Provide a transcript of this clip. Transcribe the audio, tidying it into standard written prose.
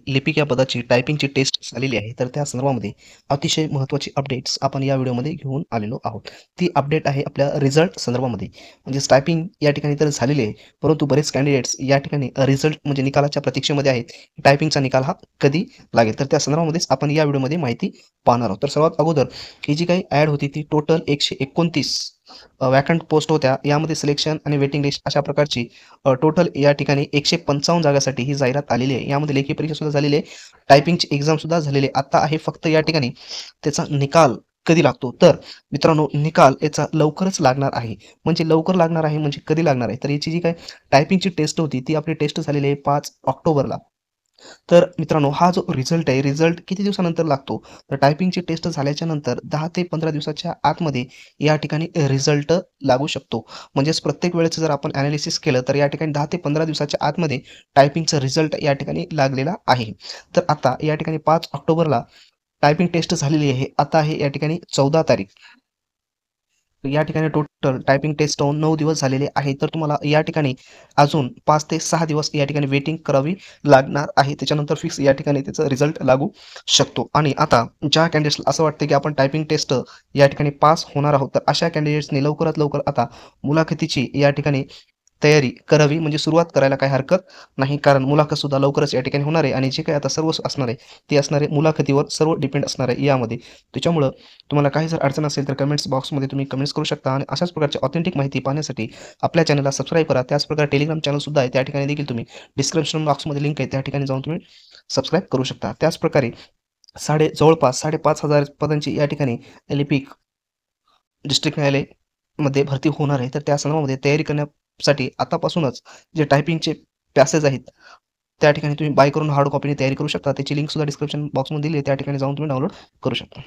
लिपिक या पदाची टायपिंगची टेस्ट झालेली आहे. तर त्या संदर्भामध्ये अतिशय महत्त्वाची अपडेट्स आपण या व्हिडिओमध्ये घेऊन आलेलो आहोत. ती अपडेट आहे आपल्या रिझल्ट संदर्भामध्ये. म्हणजेच टायपिंग या ठिकाणी तर झालेली आहे, परंतु बरेच कॅन्डिडेट्स या ठिकाणी रिझल्ट म्हणजे निकालाच्या प्रतीक्षेमध्ये आहेत. टायपिंगचा निकाल हा कधी लागेल? तर त्या संदर्भामध्येच आपण या व्हिडिओमध्ये माहिती पाहणार आहोत. तर सर्वात अगोदर ही जी काही ॲड होती ती टोटल 129 वॅकंट पोस्ट होत्या. यामध्ये सिलेक्शन आणि वेटिंग लिस्ट अशा प्रकारची टोटल या ठिकाणी 155 जागासाठी ही जाहिरात आलेली आहे. यामध्ये लेखी परीक्षा सुद्धा झालेली आहे, टायपिंगची एक्झाम सुद्धा झालेली आहे. आता आहे फक्त या ठिकाणी त्याचा निकाल कधी लागतो? तर मित्रांनो, निकाल याचा लवकरच लागणार आहे. म्हणजे लवकर लागणार आहे म्हणजे कधी लागणार आहे? तर याची जी काही टायपिंगची टेस्ट होती ती आपली टेस्ट झालेली आहे 5 ऑक्टोबरला. तर मित्रांनो, हा जो रिझल्ट आहे, रिझल्ट किती दिवसानंतर लागतो? तर टायपिंगची टेस्ट झाल्याच्या नंतर 10 ते 15 दिवसाच्या आतमध्ये या ठिकाणी रिझल्ट लागू शकतो. म्हणजेच प्रत्येक वेळेचं जर आपण ॲनालिसिस केलं तर या ठिकाणी 10 ते 15 दिवसाच्या आतमध्ये टायपिंगचा रिझल्ट या ठिकाणी लागलेला आहे. तर आता या ठिकाणी 5 ऑक्टोबरला टायपिंग टेस्ट झालेली आहे. आता आहे या ठिकाणी 14 तारीख. या ठिकाणी टोटल टायपिंग टेस्ट होऊन 9 दिवस झालेले आहेत. तर तुम्हाला या ठिकाणी अजून 5 ते 6 दिवस या ठिकाणी वेटिंग करावी लागणार आहे. त्याच्यानंतर फिक्स या ठिकाणी त्याचा रिझल्ट लागू शकतो. आणि आता ज्या कॅन्डिडेट्सला असं वाटतं की आपण टायपिंग टेस्ट या ठिकाणी पास होणार आहोत, तर अशा कॅन्डिडेट्सनी लवकरात लवकर आता मुलाखतीची या ठिकाणी तयारी करावी. म्हणजे सुरुवात करायला काही हरकत नाही. कारण मुलाखतसुद्धा लवकरच या ठिकाणी होणार आहे आणि जे काही आता सर्व असणार आहे, ते असणार आहे मुलाखतीवर सर्व डिपेंड असणार आहे यामध्ये. त्याच्यामुळं तुम्हाला काही जर अडचण असेल तर कमेंट्स बॉक्समध्ये तुम्ही कमेंट्स करू शकता आणि अशाच प्रकारची ऑथेंटिक माहिती पाहण्यासाठी आपल्या चॅनलला सबस्क्राईब करा. त्याचप्रकारे टेलिग्राम चॅनलसुद्धा आहे, त्या ठिकाणी देखील तुम्ही डिस्क्रिप्शन बॉक्समध्ये लिंक आहे, त्या ठिकाणी जाऊन तुम्ही सबस्क्राईब करू शकता. त्याचप्रकारे जवळपास 5,500 पदांची या ठिकाणी लिपिक डिस्ट्रिक्ट न्यायालयामध्ये भरती होणार आहे. तर त्या संदर्भामध्ये तयारी करण्यासाठी आतापासूनच जे टायपिंगचे पॅसेज आहेत, त्या ठिकाणी तुम्ही बाय करून हार्ड कॉपीने तयारी करू शकता. त्याची लिंकसुद्धा डिस्क्रिप्शन बॉक्समध्ये दिली आहे. त्या ठिकाणी जाऊन तुम्ही डाउनलोड करू शकता.